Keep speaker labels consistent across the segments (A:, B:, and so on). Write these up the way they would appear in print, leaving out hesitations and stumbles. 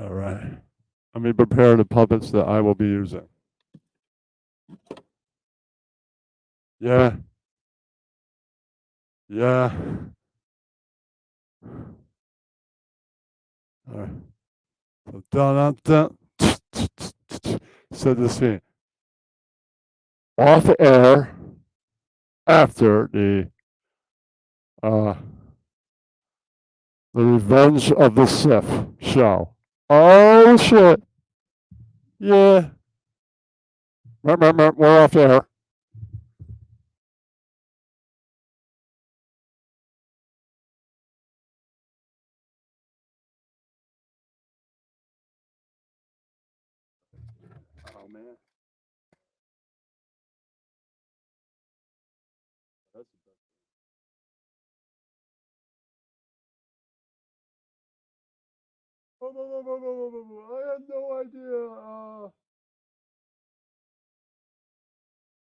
A: All right. Let me prepare the puppets that I will be using. Yeah. Yeah. All right. So dun dun dun. Set the scene. Off air after uh the Revenge of the Sith show. Oh shit. Yeah. We're off air. Oh man. That's I had no idea.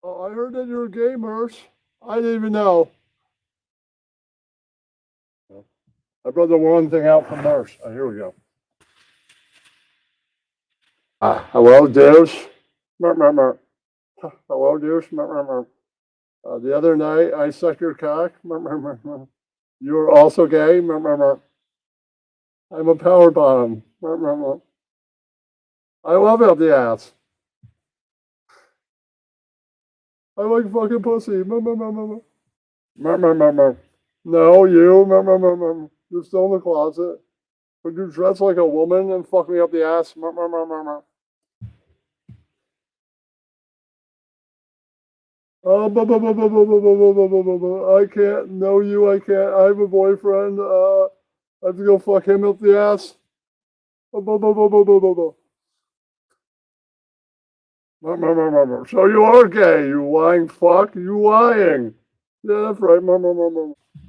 A: Oh, I heard that you're gamers. I didn't even know. I brought the one thing out from Marsh. Oh, here we go. Hello, Deuce. Hello, Deuce. The other night, I sucked your cock. You were also gay. I'm a power bottom. I love out the ass. I like fucking pussy. No, you. You're still in the closet. Would you dress like a woman and fuck me up the ass? Oh, I can't. No, you. I can't. I have a boyfriend. I have to go fuck him up the ass. So you are gay, you lying fuck. You lying. Yeah, that's right.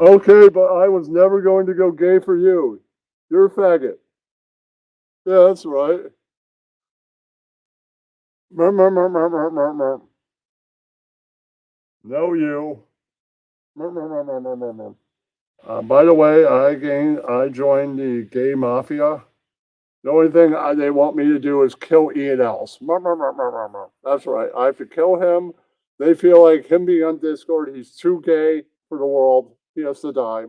A: Okay, but I was never going to go gay for you. You're a faggot. Yeah, that's right. No, you. By the way, I joined the gay mafia. The only thing they want me to do is kill Ian Ellis. That's right. I have to kill him. They feel like him being on Discord, he's too gay for the world. He has to die.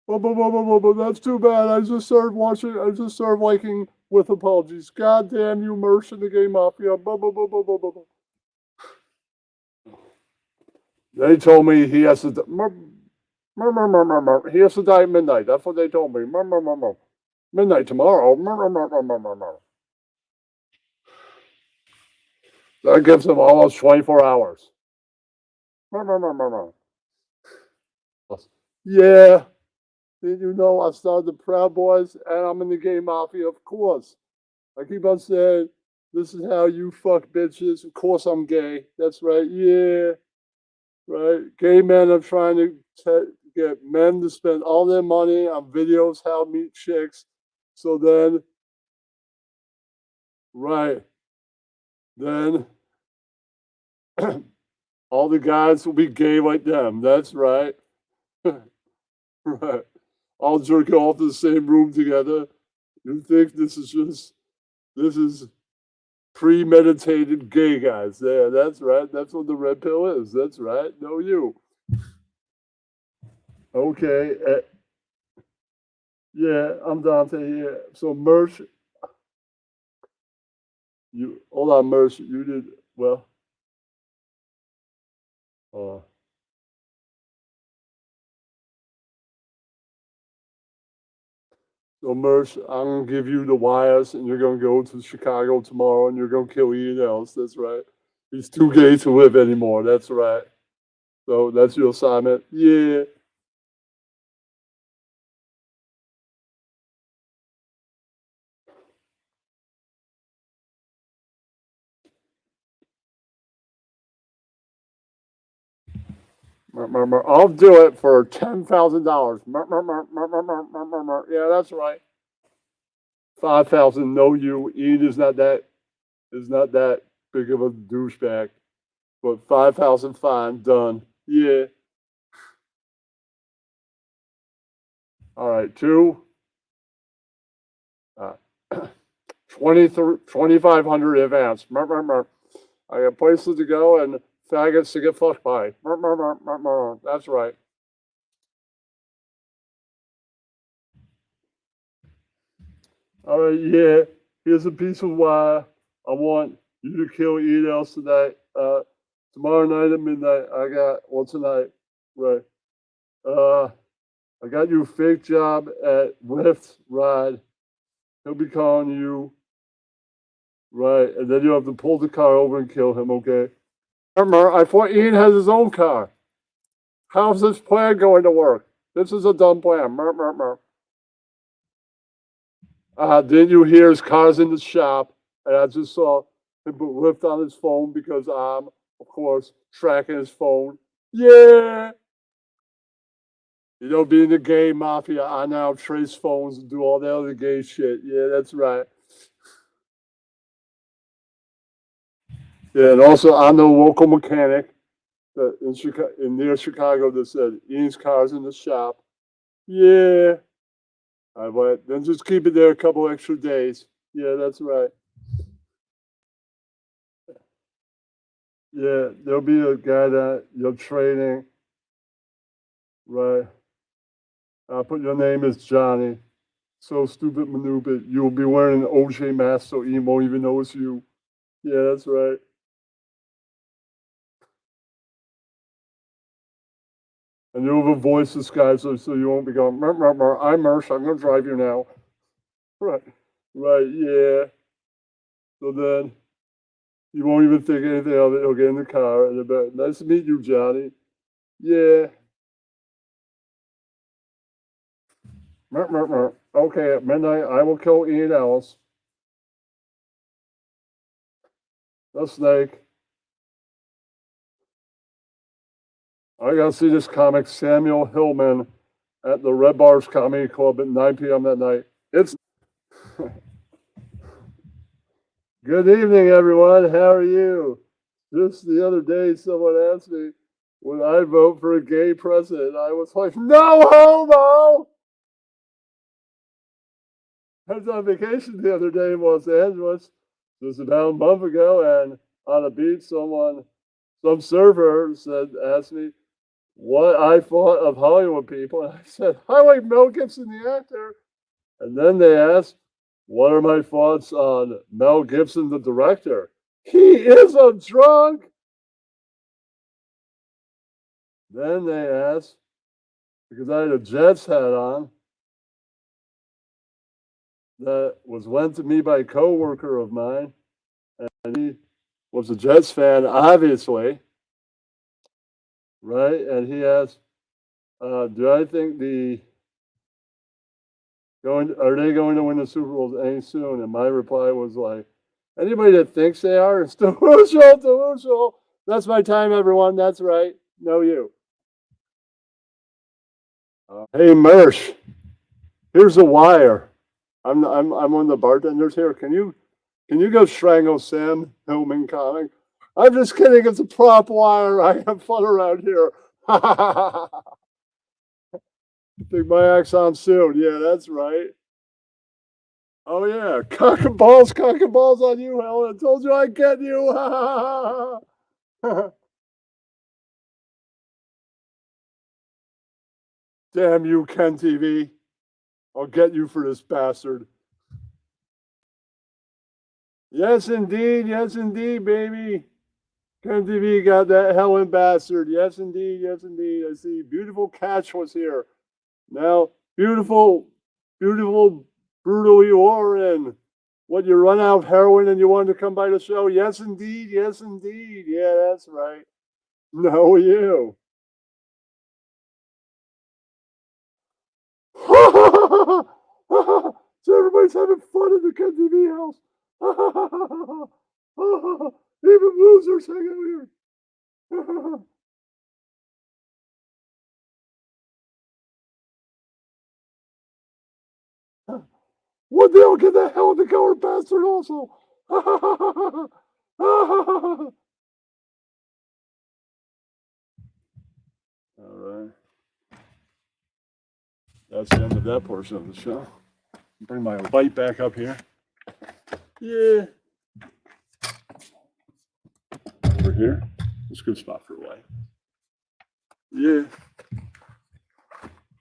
A: That's too bad. I just started watching. I just started liking with apologies. God damn you, Mersh in the gay mafia. They told me he has to. He has to die at midnight. That's what they told me. Midnight tomorrow. That gives him almost 24 hours. Yeah. Did you know I started the Proud Boys and I'm in the gay mafia? Of course. I keep on saying, this is how you fuck bitches. Of course I'm gay. That's right. Yeah. Right. Gay men are trying to get men to spend all their money on videos how to meet chicks. So then, right. Then all the guys will be gay like them. That's right. Right. All jerking off in the same room together. You think this is premeditated gay guys? Yeah, that's right. That's what the red pill is. That's right. No, you. Okay. Yeah, I'm Dante. Yeah. So Merch, you hold on, Merch. You did well. Uh, so Merch, I'm gonna give you the wires, and you're gonna go to Chicago tomorrow, and you're gonna kill Ian Ellis. That's right. He's too gay to live anymore. That's right. So that's your assignment. Yeah. I'll do it for $10,000. Yeah, that's right. 5,000. No, you. Ian is not that big of a douchebag. But 5,000, fine, done. Yeah. All right, 2,500 advance. Mer, mer, mer. I got places to go and faggots to get fucked by. Mer, mer, mer, mer, mer. That's right. All right, yeah. Here's a piece of wire. I want you to kill Ian else tonight. Tomorrow night at midnight, I got tonight, right? I got you a fake job at Lyft Ride. He'll be calling you, right? And then you have to pull the car over and kill him, okay? I thought Ian has his own car. How's this plan going to work? This is a dumb plan. Didn't you hear his car's in the shop? And I just saw him put Lyft on his phone because I'm, of course, tracking his phone. Yeah. You know, being the gay mafia, I now trace phones and do all the other gay shit. Yeah, that's right. Yeah, and also I'm the local mechanic that in near Chicago that said Ian's car's in the shop. Yeah. I went, then just keep it there a couple extra days. Yeah, that's right. Yeah, there'll be a guy that you're training, right? I'll put your name as Johnny. So stupid maneuver. You'll be wearing an OJ mask so Ian won't even know it's you. Yeah, that's right. And you'll have a voice disguise so you won't be going, "Mer, mer, mer, I'm Mersh, I'm going to drive you now." Right, right, yeah. So then you won't even think anything of it. You'll get in the car and they'll be, "Nice to meet you, Johnny." Yeah. Mer, mer, mer. Okay, at midnight, I will kill Ian Ellis, the snake. I got to see this comic, Samuel Hillman, at the Red Bars Comedy Club at 9 p.m. that night. It's good evening, everyone. How are you? Just the other day, someone asked me, would I vote for a gay president? I was like, no homo! I was on vacation the other day in Los Angeles, just about a month ago, and on a beach, some surfer asked me what I thought of Hollywood people. And I said, I like Mel Gibson, the actor. And then they asked, what are my thoughts on Mel Gibson, the director? He is a drunk. Then they asked, because I had a Jets hat on that was lent to me by a coworker of mine, and he was a Jets fan, obviously, right? And he asked, "Do I think are they going to win the Super Bowl any soon?" And my reply was like, "Anybody that thinks they are is delusional, delusional." That's my time, everyone. That's right. No, you. Hey, Mersh, here's a wire. I'm one of the bartenders here. Can you go strangle Sam Hillman comic? I'm just kidding. It's a prop wire. I have fun around here. Think my axe on soon. Yeah, that's right. Oh yeah, cock and balls on you, Helen. I told you I'd get you. Damn you, Ken TV. I'll get you for this bastard. Yes, indeed. Yes, indeed, baby. Ken TV got that Helen bastard. Yes, indeed. Yes, indeed. I see. Beautiful catch was here. Now, beautiful, beautiful, brutal you are in. What, you run out of heroin and you wanted to come by the show? Yes, indeed. Yes, indeed. Yeah, that's right. No, you. So everybody's having fun in the Ken TV house. Even losers hang out here. One day I'll get that hell of the goer bastard also. All right. that's the end of that portion of the show. Bring my light back up here. Yeah. Over here. It's a good spot for a light. Yeah.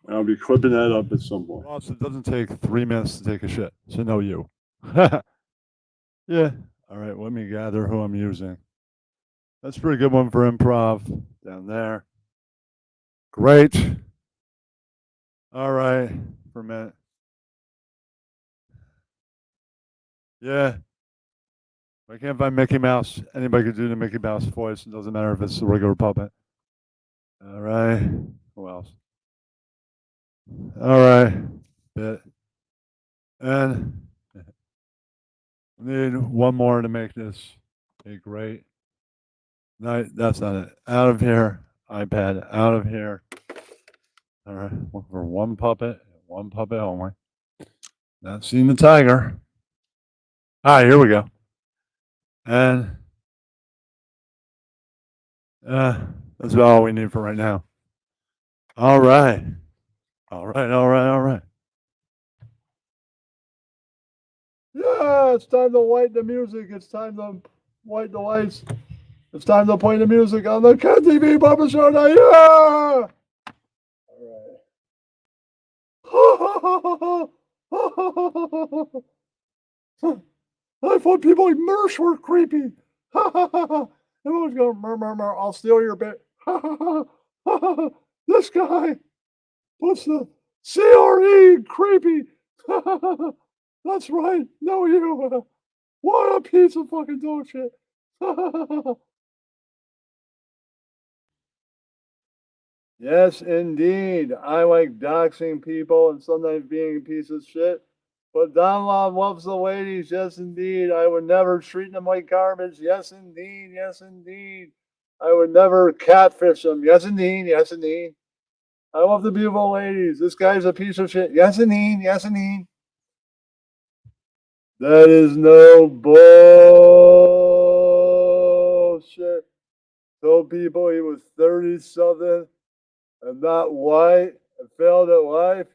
A: And I'll be clipping that up at some point. Ross, it doesn't take 3 minutes to take a shit. So no you. Yeah. All right, let me gather who I'm using. That's a pretty good one for improv. Down there. Great. All right. For a minute. Yeah. If I can't find Mickey Mouse, anybody could do the Mickey Mouse voice. It doesn't matter if it's a regular puppet. All right. Who else? All right. Bit. And I need one more to make this a great night. That's not it. Out of here. iPad. Out of here. All right. For one puppet only. Not seeing the tiger. All right, here we go. And that's about all we need for right now. All right. All right. Yeah, it's time to light the music. It's time to light the lights. It's time to play the music on the Ken TV Puppet Show now. Yeah! All right. I thought people like Mersh were creepy. Everyone's going, murmur, I'll steal your bit. This guy puts the CRE creepy. That's right. No, you. What a piece of fucking dog shit. Yes, indeed. I like doxing people and sometimes being a piece of shit. But Don Law loves the ladies. Yes, indeed. I would never treat them like garbage. Yes, indeed. Yes, indeed. I would never catfish them. Yes, indeed. Yes, indeed. I love the beautiful ladies. This guy's a piece of shit. Yes, indeed. Yes, indeed. That is no bullshit. Told people he was 30-something and not white and failed at life.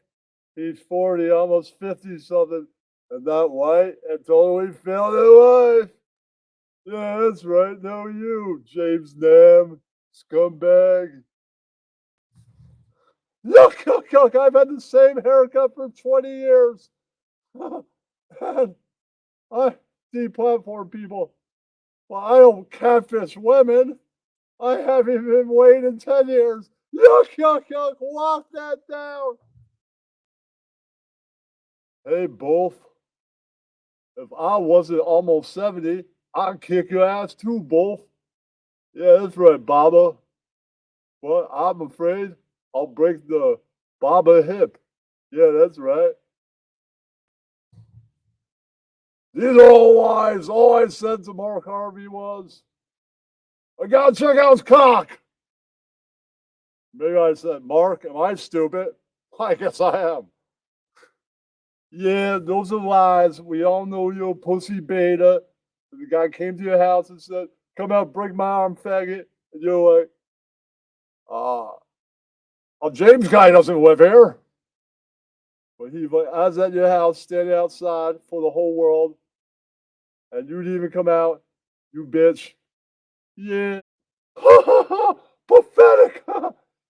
A: He's 40, almost 50-something and not white and totally failed at life. Yeah, that's right. No, you, James Nam, scumbag. Look, I've had the same haircut for 20 years. And I deplatform people. Well, I don't catfish women. I haven't been weighed in 10 years. Yuck, lock that down. Hey, Wolf. If I wasn't almost 70, I'd kick your ass too, Wolf. Yeah, that's right, Baba. But I'm afraid I'll break the Baba hip. Yeah, that's right. These are all lies. All I said to Mark Harvey was, I gotta check out his cock. Maybe I said, Mark, am I stupid? I guess I am. Yeah, those are lies. We all know you're a pussy beta. The guy came to your house and said, come out, break my arm, faggot. And you're like, James guy doesn't live here. But he like, I was at your house, standing outside for the whole world. And you didn't even come out, you bitch. Yeah. Pathetic.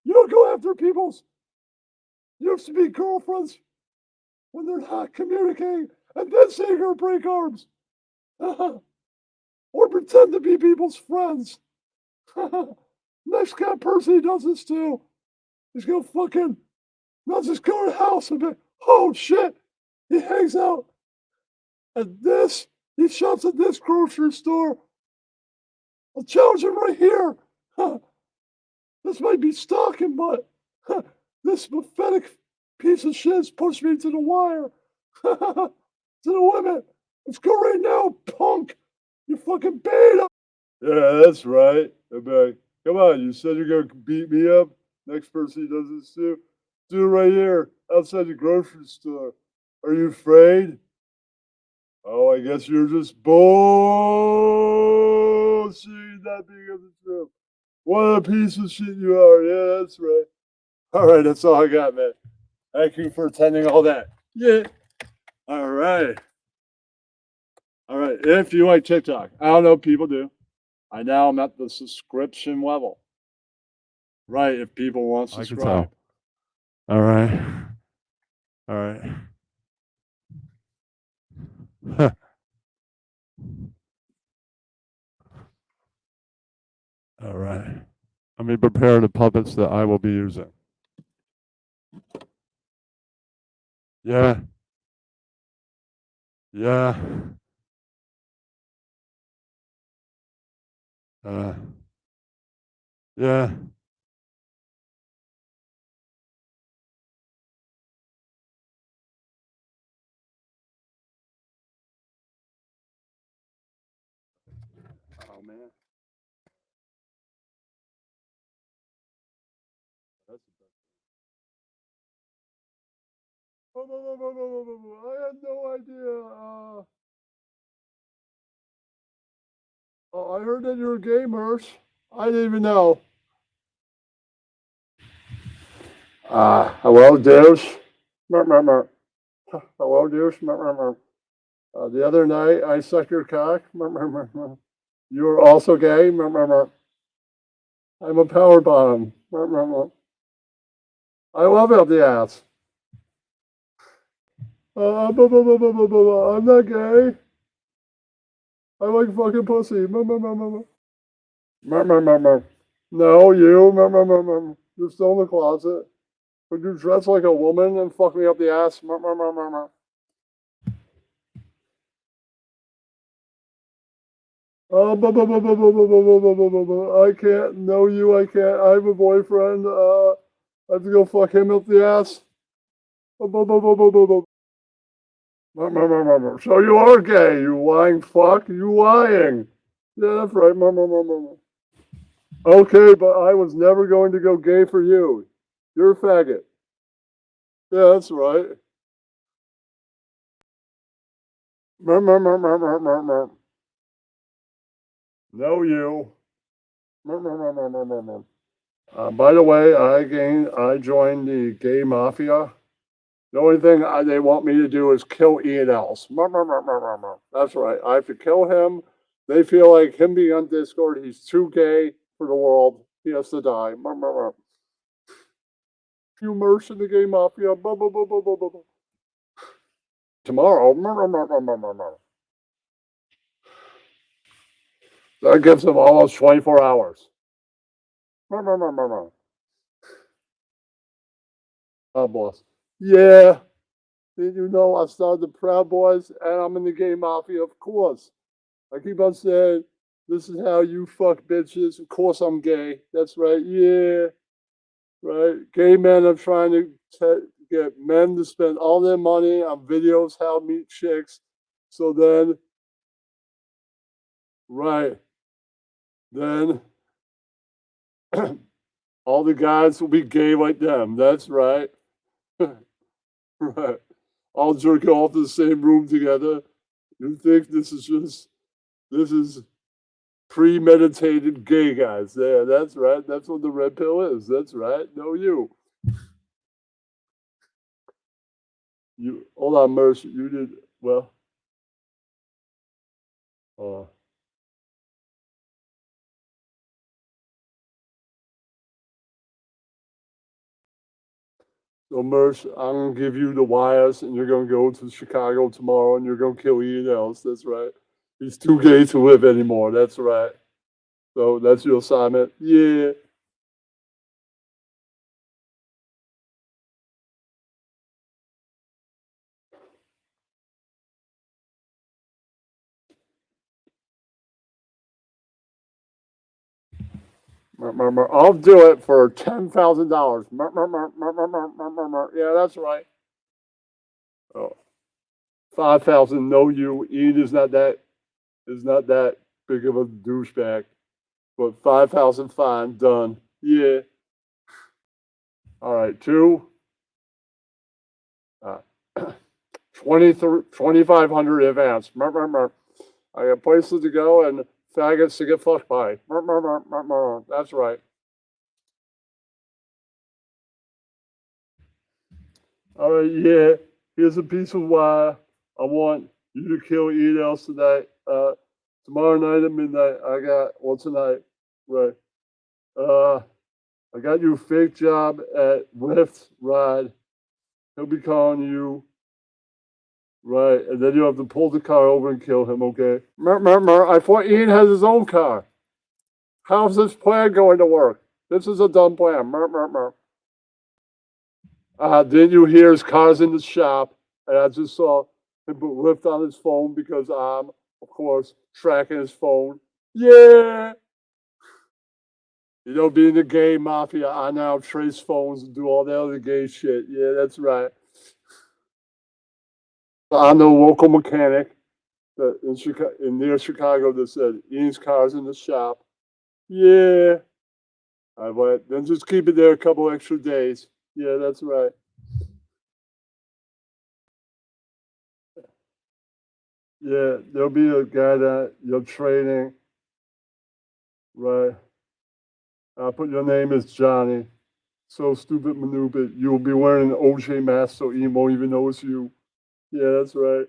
A: You don't go after people's used to be girlfriends when they're not communicating and then say you're gonna break arms. Or pretend to be people's friends. Next guy person he does this to, he's gonna fucking not just go to the house and be, oh shit, he hangs out at this, he shops at this grocery store. I'll challenge him right here. This might be stalking, but this pathetic piece of shit has pushed me to the wire. To the limit. Let's go right now, punk. You fucking beta. Yeah, that's right. Like, come on, you said you're gonna beat me up. Next person he does this to. Do it right here, outside the grocery store. Are you afraid? Oh, I guess you're just bullshitting that because it's true. What a piece of shit you are. Yeah, that's right. All right, that's all I got, man. Thank you for attending all that. Yeah. All right. All right. If you like TikTok, I don't know if people do. I now am at the subscription level. Right. If people want to
B: I can
A: subscribe.
B: tell. All right. All right. All right. Let me prepare the puppets that I will be using. Yeah. Yeah. Yeah.
A: Oh man. That's the best. I had no idea. Oh, I heard that you're gamers. I didn't even know. Hello, Deuce. Hello, Deuce. The other night, I sucked your cock. You were also gay. I'm a power bottom. I love it up the ass. I'm not gay. I like fucking pussy. No, you. You're still in the closet. Would you dress like a woman and fuck me up the ass? I can't. No, you. I can't. I have a boyfriend. I have to go fuck him up the ass. So you are gay, you lying fuck. You lying. Yeah, that's right. Okay, but I was never going to go gay for you. You're a faggot. Yeah, that's right. No, you. By the way, I joined the gay mafia. The only thing they want me to do is kill Ian Ellis. That's right. I have to kill him. They feel like him being on Discord, he's too gay for the world. He has to die. You merge in the gay mafia. Tomorrow. That gives him almost 24 hours. Boss. Yeah. Did you know I started the Proud Boys and I'm in the gay mafia? Of course. I keep on saying, this is how you fuck bitches. Of course I'm gay. That's right. Yeah. Right. Gay men are trying to get men to spend all their money on videos how to meet chicks. So then, right. Then all the guys will be gay like them. That's right. Right. All jerking off in the same room together. You think this is premeditated gay guys. Yeah, that's right. That's what the red pill is. That's right. No, you. You hold on, Mercy. You did well. Uh, so, Merce, I'm gonna give you the wires, and you're gonna go to Chicago tomorrow, and you're gonna kill Ian Ellis. That's right. He's too gay to live anymore. That's right. So that's your assignment. Yeah. I'll do it for $10,000. Yeah, that's right. Oh, 5,000. No, you. Ian is not that big of a douchebag. But 5,000 fine, done. Yeah. All right, two. Uh, 2,500 advance. I got places to go and faggots to get fucked by. That's right. All right, yeah. Here's a piece of wire. I want you to kill Ian else tonight. Tomorrow night at midnight, tonight, right? I got you a fake job at Lyft Ride. He'll be calling you, right? And then you have to pull the car over and kill him, okay? I thought Ian has his own car. How's this plan going to work? This is a dumb plan. Didn't you hear his car's in the shop? And I just saw him put Lyft on his phone because I'm, of course, tracking his phone. Yeah. You know, being the gay mafia, I now trace phones and do all the other gay shit. Yeah, that's right. I'm the local mechanic near Chicago that said Ian's car's in the shop. Yeah. I went, then just keep it there a couple extra days. Yeah, that's right. Yeah, there'll be a guy that you're training. Right. I'll put your name as Johnny. So stupid maneuver. You'll be wearing an OJ mask so Ian won't even know it's you. Yeah, that's right.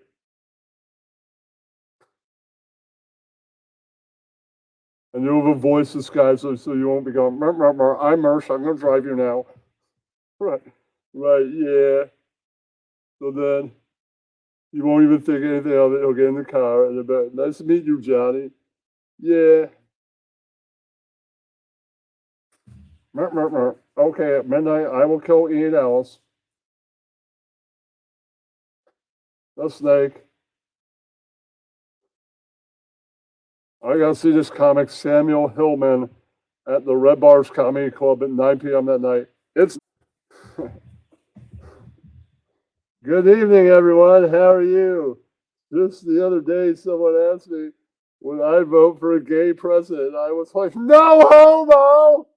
A: And you'll have a voice disguise so you won't be going, I'm Mersh, I'm going to drive you now. Right. Right, yeah. So then you won't even think anything of it. He'll get in the car and they'll be, nice to meet you, Johnny. Yeah. Okay, at midnight, I will kill Ian Ellis. The snake. I gotta see this comic, Samuel Hillman, at the Red Bars Comedy Club at 9 p.m. that night. It's good evening, everyone. How are you? Just the other day, someone asked me, would I vote for a gay president? I was like, no homo!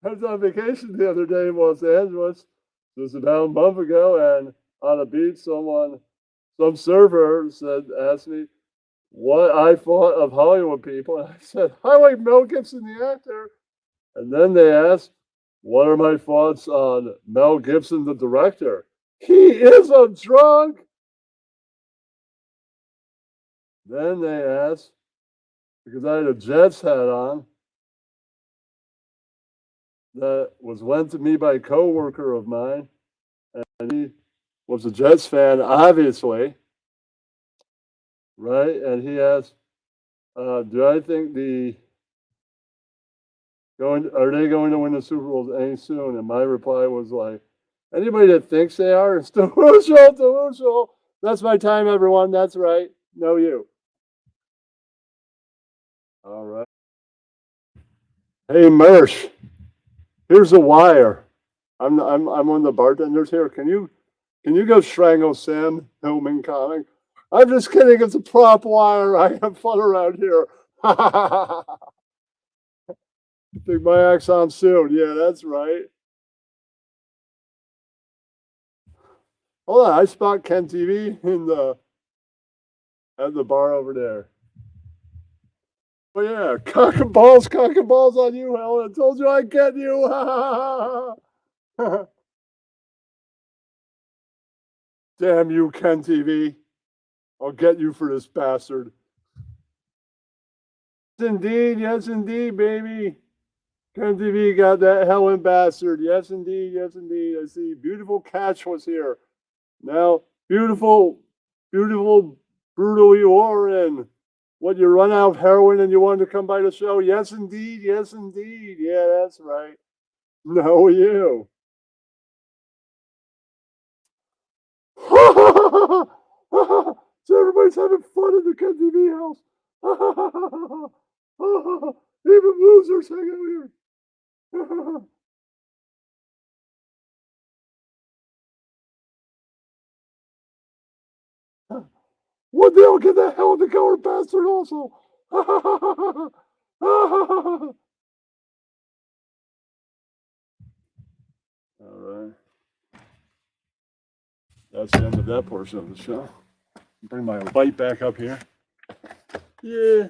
A: I was on vacation the other day in Los Angeles, just about a month ago, and on a beach, some surfer asked me what I thought of Hollywood people. And I said, I like Mel Gibson, the actor. And then they asked, what are my thoughts on Mel Gibson, the director? He is a drunk. Then they asked, because I had a Jets hat on that was lent to me by a coworker of mine, and he was a Jets fan, obviously, right? And he asked, do I think are they going to win the Super Bowl any soon? And my reply was like, anybody that thinks they are is delusional. That's my time, everyone. That's right. No, you. All right. Hey, Mersh, here's a wire. I'm one of the bartenders here. Can you go strangle Sam Hillman comic? I'm just kidding. It's a prop wire. I have fun around here. Think my axe on soon. Yeah, that's right. Hold on, I spot Ken TV at the bar over there. Oh yeah, cock and balls on you, Helen. I told you I'd get you. Damn you, Ken TV. I'll get you for this bastard. Yes indeed, baby. Ken TV got that Helen bastard. Yes indeed. I see. Beautiful Catch was here. Now, beautiful, brutal you are in. What, you run out of heroin and you wanted to come by the show? Yes indeed. Yeah, that's right. No, you. So everybody's having fun in the Ken TV house. Even losers hang out here. One day I'll get that hell of the color bastard also. All right. That's the end of that portion of the show. Bring my light back up here. Yeah.